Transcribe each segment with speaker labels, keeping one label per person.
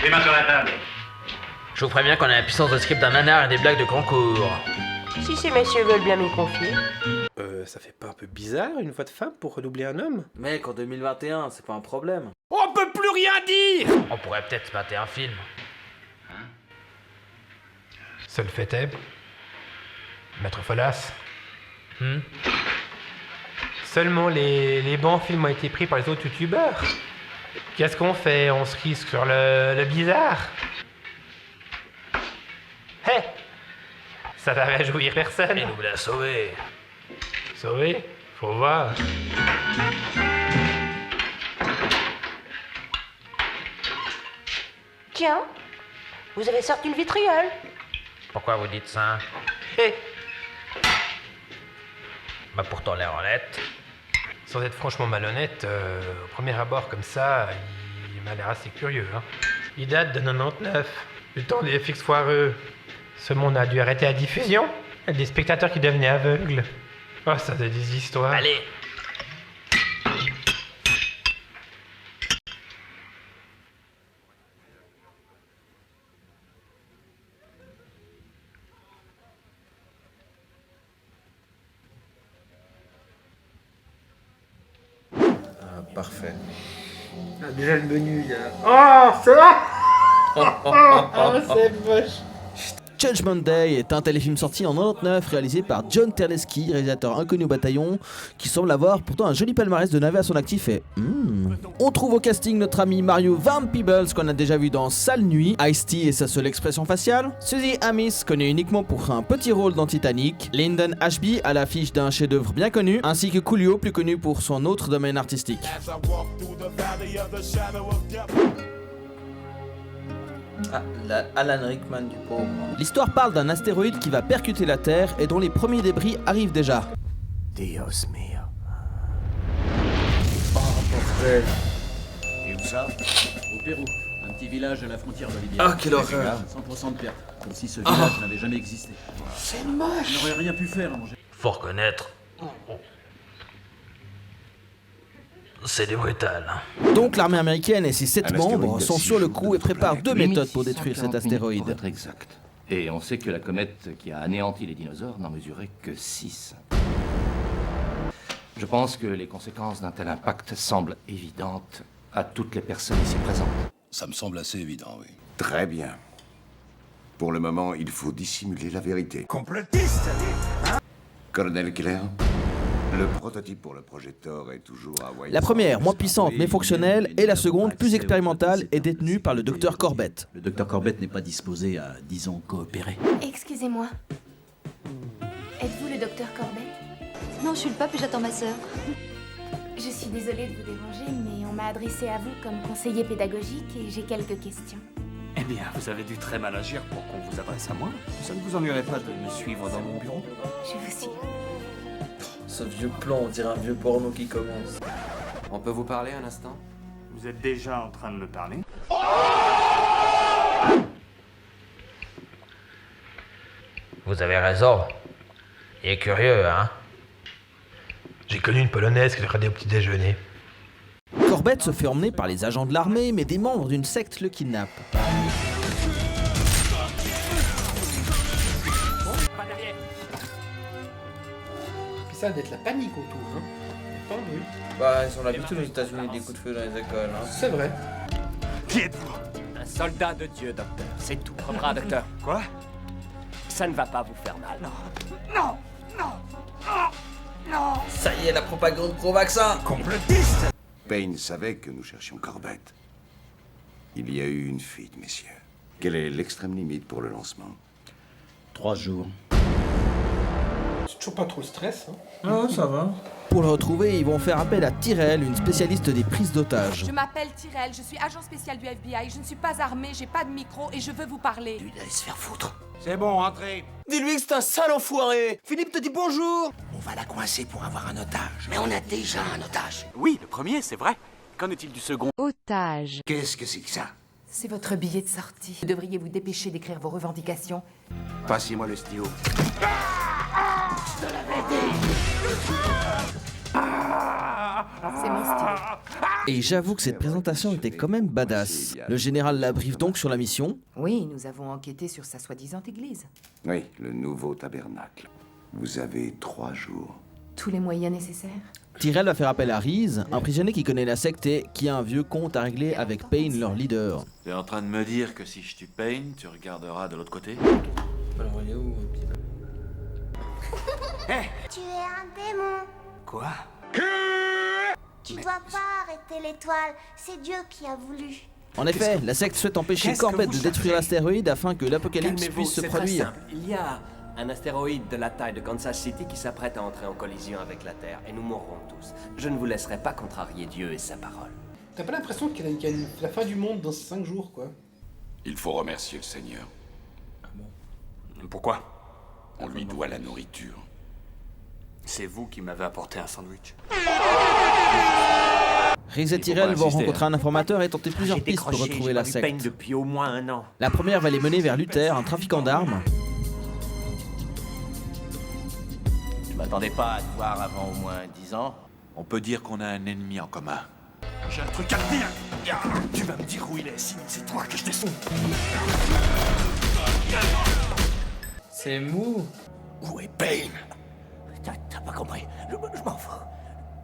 Speaker 1: Les mains sur la table.
Speaker 2: Je vous préviens qu'on a la puissance de script d'un nanar et des blagues de concours.
Speaker 3: Si ces messieurs veulent bien m'y confier.
Speaker 4: Ça fait pas un peu bizarre, une voix de femme pour redoubler un homme?
Speaker 5: Mec, en 2021, c'est pas un problème.
Speaker 4: On peut plus rien dire!
Speaker 2: On pourrait peut-être se mater un film.
Speaker 6: Seul fait est... Maître Folas. Seulement les bons films ont été pris par les autres youtubeurs. Qu'est-ce qu'on fait? On se risque sur le bizarre. Hé! Ça va réjouir personne.
Speaker 2: Et nous l'a sauvé.
Speaker 6: Sauvé? Faut voir.
Speaker 3: Tiens, vous avez sorti le vitriol.
Speaker 2: Pourquoi vous dites ça?
Speaker 6: Hé!
Speaker 2: Bah pourtant l'air honnête.
Speaker 6: Sans être franchement malhonnête, au premier abord comme ça, il m'a l'air assez curieux. Hein. Il date de 99, du temps des FX foireux. Ce monde a dû arrêter la diffusion. Il y a des spectateurs qui devenaient aveugles. Oh, ça c'est des histoires.
Speaker 2: Allez.
Speaker 4: Parfait.
Speaker 5: Déjà le menu, là. Oh, c'est là. C'est moche. Judgment Day est un téléfilm sorti en 99 réalisé par John Terleski, réalisateur inconnu au bataillon, qui semble avoir pourtant un joli palmarès de navets à son actif et... On trouve au casting notre ami Mario Van Peebles qu'on a déjà vu dans Sale Nuit, Ice-T et sa seule expression faciale, Suzy Amis connue uniquement pour un petit rôle dans Titanic, Lyndon Ashby à l'affiche d'un chef-d'œuvre bien connu, ainsi que Coolio plus connu pour son autre domaine artistique.
Speaker 7: Ah, la Alan Rickman du pauvre.
Speaker 5: L'histoire parle d'un astéroïde qui va percuter la Terre et dont les premiers débris arrivent déjà.
Speaker 7: Dios mio.
Speaker 5: Oh bordel.
Speaker 8: Et où ça? Au Pérou, un petit village à la frontière bolivienne.
Speaker 7: Ah, quelle horreur.
Speaker 8: 100% de perte, comme si ce village n'avait jamais existé.
Speaker 7: C'est moche.
Speaker 8: Je n'aurais rien pu faire à manger.
Speaker 2: Faut reconnaître. C'est du brutal.
Speaker 5: Donc l'armée américaine et ses 7
Speaker 9: Un
Speaker 5: membres
Speaker 9: astéroïde
Speaker 5: sont
Speaker 9: de
Speaker 5: sur le
Speaker 9: 6
Speaker 5: coup
Speaker 9: jours
Speaker 5: et préparent 2 méthodes pour détruire cet
Speaker 9: 2640 minutes Pour
Speaker 5: astéroïde.
Speaker 9: être exact. Et on sait que la comète qui a anéanti les dinosaures n'en mesurait que 6. Je pense que les conséquences d'un tel impact semblent évidentes à toutes les personnes ici présentes.
Speaker 10: Ça me semble assez évident, oui.
Speaker 11: Très bien. Pour le moment, il faut dissimuler la vérité.
Speaker 10: Complotiste!
Speaker 11: Colonel Keller, le prototype pour le projet Thor est toujours à White.
Speaker 5: La première, moins puissante mais fonctionnelle, et la seconde, plus expérimentale, est détenue par le docteur Corbett.
Speaker 8: Le docteur Corbett n'est pas disposé à, disons, coopérer.
Speaker 12: Excusez-moi. Êtes-vous le docteur Corbett?
Speaker 13: Non, je suis le pape et j'attends ma sœur.
Speaker 12: Je suis désolée de vous déranger, mais on m'a adressé à vous comme conseiller pédagogique et j'ai quelques questions.
Speaker 14: Eh bien, vous avez dû très mal agir pour qu'on vous adresse à moi. Ça ne vous ennuierait pas de me suivre dans mon bureau?
Speaker 12: Je vous suis.
Speaker 7: Ce vieux plan, on dirait un vieux porno qui commence.
Speaker 15: On peut vous parler un instant?
Speaker 14: Vous êtes déjà en train de me parler?
Speaker 2: Vous avez raison. Il est curieux, hein?
Speaker 6: J'ai connu une polonaise qui le regardait au petit déjeuner.
Speaker 5: Corbett se fait emmener par les agents de l'armée, mais des membres d'une secte le kidnappent.
Speaker 4: Puis ça d'être la panique autour, hein. Pas oui.
Speaker 7: Bah, ils sont l'habitude aux États-Unis des coups de feu dans les écoles, hein.
Speaker 4: C'est vrai.
Speaker 14: Qui êtes-vous?
Speaker 15: Un soldat de Dieu, docteur. C'est tout. Comprenez, docteur?
Speaker 14: Quoi?
Speaker 15: Ça ne va pas vous faire mal.
Speaker 14: Non! Non! Non! Non!
Speaker 7: Ça y est, la propagande pro-vaccin.
Speaker 14: Complotiste!
Speaker 11: Payne savait que nous cherchions Corbett. Il y a eu une fuite, messieurs. Quelle est l'extrême limite pour le lancement?
Speaker 8: 3 jours.
Speaker 4: C'est toujours pas trop le stress, hein.
Speaker 7: Ah, ça va.
Speaker 5: Pour le retrouver, ils vont faire appel à Tyrell, une spécialiste des prises d'otages.
Speaker 16: Je m'appelle Tyrell, je suis agent spécial du FBI, je ne suis pas armée, j'ai pas de micro et je veux vous parler.
Speaker 15: Lui, laisse faire foutre.
Speaker 14: C'est bon, rentrez.
Speaker 15: Dis-lui que c'est un sale enfoiré. Philippe te dit bonjour. On va la coincer pour avoir un otage. Mais on a déjà un otage.
Speaker 14: Oui, le premier, c'est vrai. Qu'en est-il du second?
Speaker 16: Otage.
Speaker 11: Qu'est-ce que c'est que ça?
Speaker 16: C'est votre billet de sortie. Vous devriez vous dépêcher d'écrire vos revendications.
Speaker 11: Passez-moi le stylo.
Speaker 16: C'est mon style.
Speaker 5: Et j'avoue que cette présentation était quand même badass. Le général la briefe donc sur la mission.
Speaker 1: Oui, nous avons enquêté sur sa soi-disant église.
Speaker 11: Oui, le nouveau tabernacle. Vous avez 3 jours.
Speaker 1: Tous les moyens nécessaires.
Speaker 5: Tyrell va faire appel à Reese, un prisonnier qui connaît la secte et qui a un vieux compte à régler avec Payne, leur leader.
Speaker 17: T'es en train de me dire que si je tue Payne, tu regarderas de l'autre côté?
Speaker 7: Alors, il est où?
Speaker 18: Tu es un démon.
Speaker 14: Quoi?
Speaker 18: Tu dois pas arrêter l'étoile. C'est Dieu qui a voulu.
Speaker 5: En effet, la secte souhaite empêcher Corbett de détruire l'astéroïde afin que l'apocalypse puisse se produire.
Speaker 19: Il y a un astéroïde de la taille de Kansas City qui s'apprête à entrer en collision avec la Terre, et nous mourrons tous. Je ne vous laisserai pas contrarier Dieu et sa parole.
Speaker 4: T'as pas l'impression qu'il y a la fin du monde dans 5 jours, quoi?
Speaker 10: Il faut remercier le Seigneur.
Speaker 14: Ah bon?
Speaker 17: Pourquoi?
Speaker 10: On lui doit la nourriture.
Speaker 14: C'est vous qui m'avez apporté un sandwich.
Speaker 5: Reese et Tyrell vont rencontrer un informateur et tenter plusieurs pistes pour retrouver la secte.
Speaker 19: Payne depuis au moins 1 an.
Speaker 5: La première va les mener vers Luther, un trafiquant d'armes.
Speaker 19: Je m'attendais pas à te voir avant au moins 10 ans.
Speaker 17: On peut dire qu'on a un ennemi en commun.
Speaker 15: J'ai un truc à te dire. Tu vas me dire où il est, sinon c'est toi que je descends.
Speaker 7: C'est mou.
Speaker 15: Où est Payne?
Speaker 19: T'as pas compris. Je m'en fous.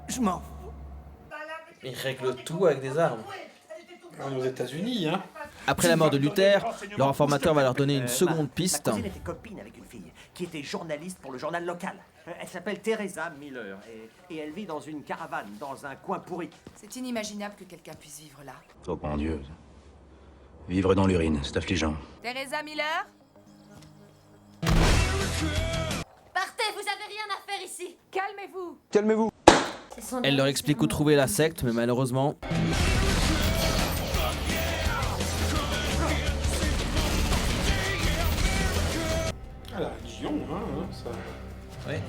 Speaker 19: Je m'en fous.
Speaker 7: Il règle tout avec des armes.
Speaker 4: On est aux États-Unis, hein.
Speaker 5: Après la mort de Luther, leur informateur va leur donner une seconde piste.
Speaker 19: Ma cousine était copine avec une fille qui était journaliste pour le journal local. Elle s'appelle Teresa Miller et elle vit dans une caravane dans un coin pourri.
Speaker 16: C'est inimaginable que quelqu'un puisse vivre là.
Speaker 10: Oh mon Dieu. Vivre dans l'urine, c'est affligeant.
Speaker 16: Teresa Miller?
Speaker 13: Partez, vous avez rien à faire ici.
Speaker 16: Calmez-vous.
Speaker 5: Calmez-vous. Elle leur explique où trouver la secte, mais malheureusement...
Speaker 4: Ah, la religion, hein, ça...
Speaker 7: Ouais.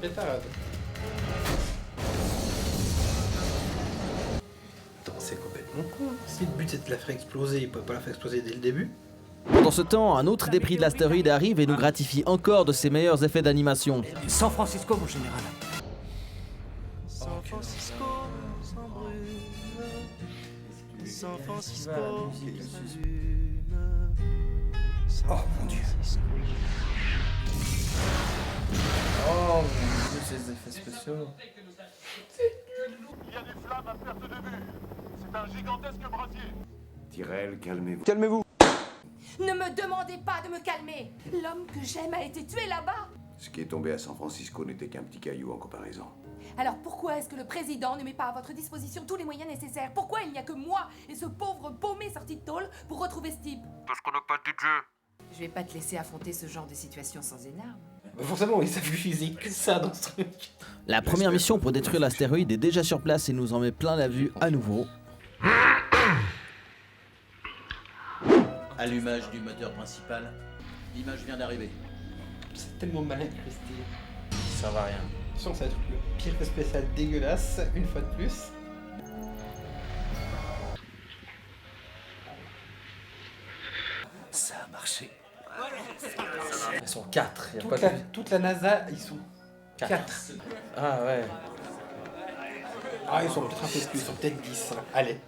Speaker 4: Pétade. Attends, c'est complètement con. Si le but c'est de la faire exploser, il peut pas la faire exploser dès le début.
Speaker 5: Pendant ce temps, un autre débris de l'astéroïde arrive et nous gratifie encore de ses meilleurs effets d'animation.
Speaker 14: San Francisco, mon général.
Speaker 20: San Francisco s'embrune. San Francisco s'allume.
Speaker 15: Oh mon Dieu.
Speaker 7: Oh mon Dieu, ces effets spéciaux.
Speaker 21: Il y a des flammes à perte de vue. C'est un gigantesque brasier.
Speaker 11: Tyrell, calmez-vous.
Speaker 5: Calmez-vous.
Speaker 16: Ne me demandez pas de me calmer. L'homme que j'aime a été tué là-bas.
Speaker 11: Ce qui est tombé à San Francisco n'était qu'un petit caillou en comparaison.
Speaker 16: Alors pourquoi est-ce que le président ne met pas à votre disposition tous les moyens nécessaires? Pourquoi il n'y a que moi et ce pauvre paumé sorti de tôle pour retrouver ce type?
Speaker 21: Parce qu'on n'a pas de budget.
Speaker 1: Je vais pas te laisser affronter ce genre de situation sans énarmes.
Speaker 4: Bah forcément, ils savent utiliser que ça dans ce truc.
Speaker 5: La première mission pour détruire l'astéroïde est déjà sur place et nous en met plein la vue à nouveau.
Speaker 14: Allumage du moteur principal. L'image vient d'arriver.
Speaker 4: C'est tellement mal incrusté.
Speaker 7: Ça va rien.
Speaker 4: Attention, ça va être le pire effet spécial dégueulasse, une fois de plus.
Speaker 14: Ça a marché.
Speaker 7: Ils sont 4.
Speaker 4: Toute la NASA, ils sont 4.
Speaker 7: Ah ouais.
Speaker 4: Ah, ils sont peut-être un peu plus, ils sont peut-être 10. Hein. Allez.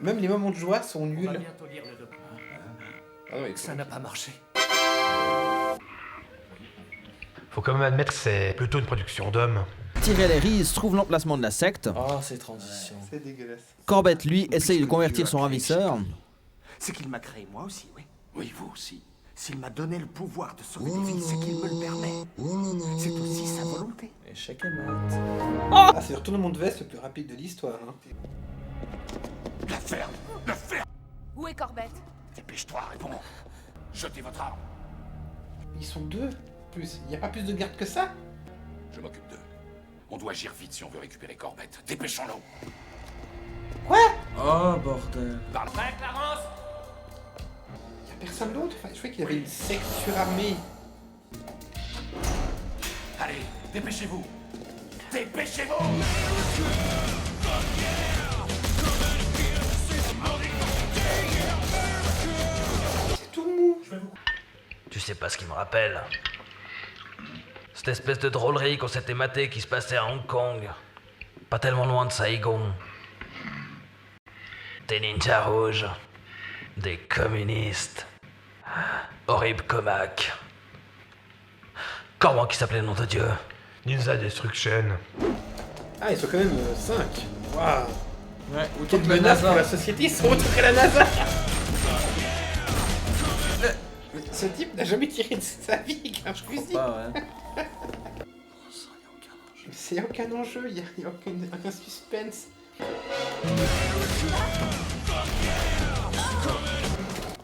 Speaker 4: Même les moments de joie sont nuls.
Speaker 14: Ah ouais, ça n'a pas marché.
Speaker 6: Faut quand même admettre que c'est plutôt une production d'hommes.
Speaker 5: Tyrell et Reese trouvent l'emplacement de la secte.
Speaker 7: Oh, ces transitions.
Speaker 4: C'est dégueulasse.
Speaker 5: Corbett, lui, essaye de convertir son ravisseur.
Speaker 14: C'est qu'il m'a créé moi aussi, oui. Oui, vous aussi. S'il m'a donné le pouvoir de sauver des vies, c'est qu'il me le permet. C'est aussi sa volonté.
Speaker 7: Échec et mat.
Speaker 4: Ah, c'est le retournement de veste le plus rapide de l'histoire. Hein.
Speaker 15: La ferme. La ferme.
Speaker 16: Où est Corbett?
Speaker 15: Dépêche-toi, réponds. Jetez votre arme.
Speaker 4: Ils sont 2. Plus. Il n'y a pas plus de gardes que ça?
Speaker 10: Je m'occupe d'eux. On doit agir vite si on veut récupérer Corbett. Dépêchons-nous.
Speaker 4: Quoi?
Speaker 7: Oh bordel.
Speaker 10: Parle.
Speaker 19: Prêt, Clarence?
Speaker 4: Y'a personne d'autre? Enfin, je croyais qu'il y avait une secte surarmée.
Speaker 15: Allez, dépêchez-vous. Dépêchez-vous.
Speaker 4: C'est tout mou.
Speaker 2: Tu sais pas ce qui me rappelle? Cette espèce de drôlerie qu'on s'était maté qui se passait à Hong Kong. pas tellement loin de Saigon. Des ninjas rouges. Des communistes. Horrible Comac. Comment qui s'appelait le nom de Dieu?
Speaker 6: Ninja Destruction.
Speaker 4: Ah, ils sont quand même 5. Waouh.
Speaker 7: Ouais,
Speaker 4: Quelle menace pour la société, ils sont autour de la NASA. Ce type n'a jamais tiré de sa vie avec un fusil. C'est aucun enjeu, il n'y a aucun suspense.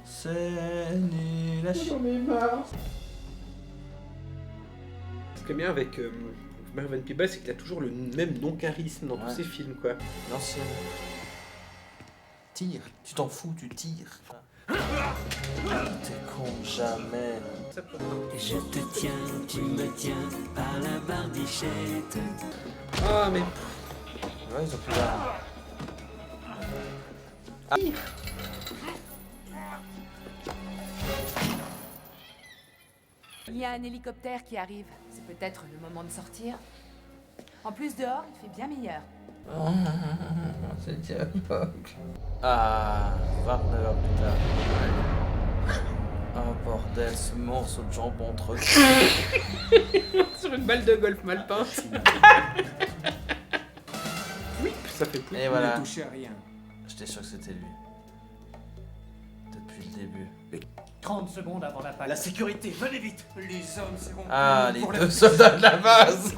Speaker 7: C'est nul à chier.
Speaker 4: J'en ai marre. Ce qui est bien avec Marvin Peebles, c'est qu'il a toujours le même non-charisme dans tous ses films, quoi.
Speaker 7: L'ancien. Tire, tu t'en fous, tu tires. T'es con, jamais.
Speaker 20: Je te tiens, tu me tiens par la barbichette.
Speaker 4: Ah, mais.
Speaker 7: Ouais, ils ont plus la. Ah.
Speaker 16: Il y a un hélicoptère qui arrive. C'est peut-être le moment de sortir. En plus, dehors, il fait bien meilleur.
Speaker 7: C'est dialogue. Ah, 29 heures plus tard. Oh bordel, ce morceau de jambon entre
Speaker 4: Sur une balle de golf mal peinte. Oui, ça fait plus.
Speaker 7: Et voilà.
Speaker 8: Ne touchez à rien.
Speaker 7: J'étais sûr que c'était lui. Depuis le début.
Speaker 8: 30 secondes avant la panne. La sécurité, venez vite. Les hommes seront...
Speaker 7: Ah, les deux soldats de la base.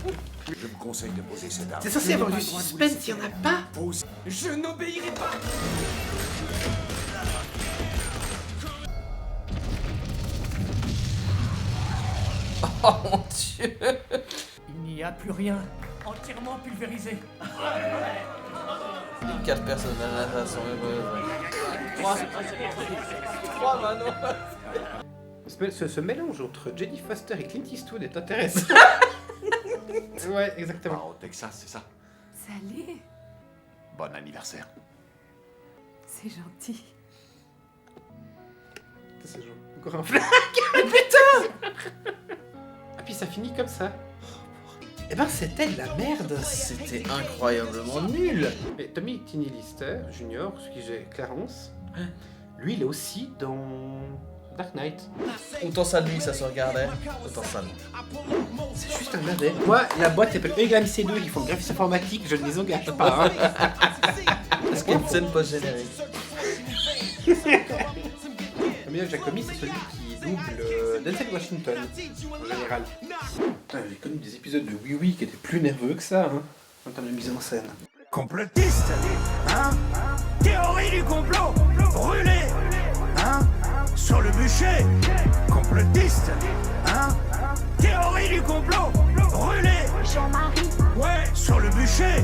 Speaker 11: Je vous conseille de poser cette arme.
Speaker 4: C'est censé avoir du suspense, il n'y en a pas.
Speaker 8: Je n'obéirai pas.
Speaker 7: Oh mon dieu.
Speaker 8: Il n'y a plus rien. Entièrement pulvérisé.
Speaker 7: Les 4 personnes à la NASA sont heureuses. 3 manoirs.
Speaker 4: Ce mélange entre Jodie Foster et Clint Eastwood est intéressant. Ouais, exactement.
Speaker 10: Au Texas, c'est ça?
Speaker 16: Salut.
Speaker 10: Bon anniversaire.
Speaker 16: C'est gentil.
Speaker 4: C'est genre encore un flag. Putain. Ah puis ça finit comme ça. Eh ben c'était de la merde.
Speaker 5: C'était incroyablement nul.
Speaker 4: Mais Tommy Tiny Lister Jr., ce qui j'ai Clarence, lui il est aussi dans Dark Knight.
Speaker 5: Autant ça de lui, ça se regardait. Autant ça.
Speaker 4: C'est juste un navet. Moi, la boîte s'appelle Eglam C2, ils font graphisme informatique, je ne les engage pas. Hein.
Speaker 5: Est-ce qu'il y a une scène post-générique?
Speaker 4: Le meilleur Jacobi, c'est celui qui double Denzel Washington, en général. J'ai connu des épisodes de Oui Oui qui étaient plus nerveux que ça, hein, en termes de mise en scène.
Speaker 14: Complotiste, hein? Théorie du complot, brûlé, hein? Sur le bûcher, complotiste, hein? Théorie du complot, brûlé,
Speaker 18: Jean-Marie.
Speaker 14: ouais, sur le bûcher.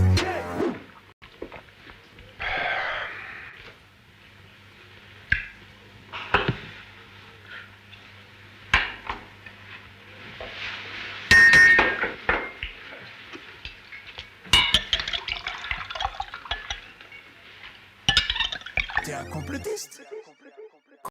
Speaker 14: T'es un complotiste?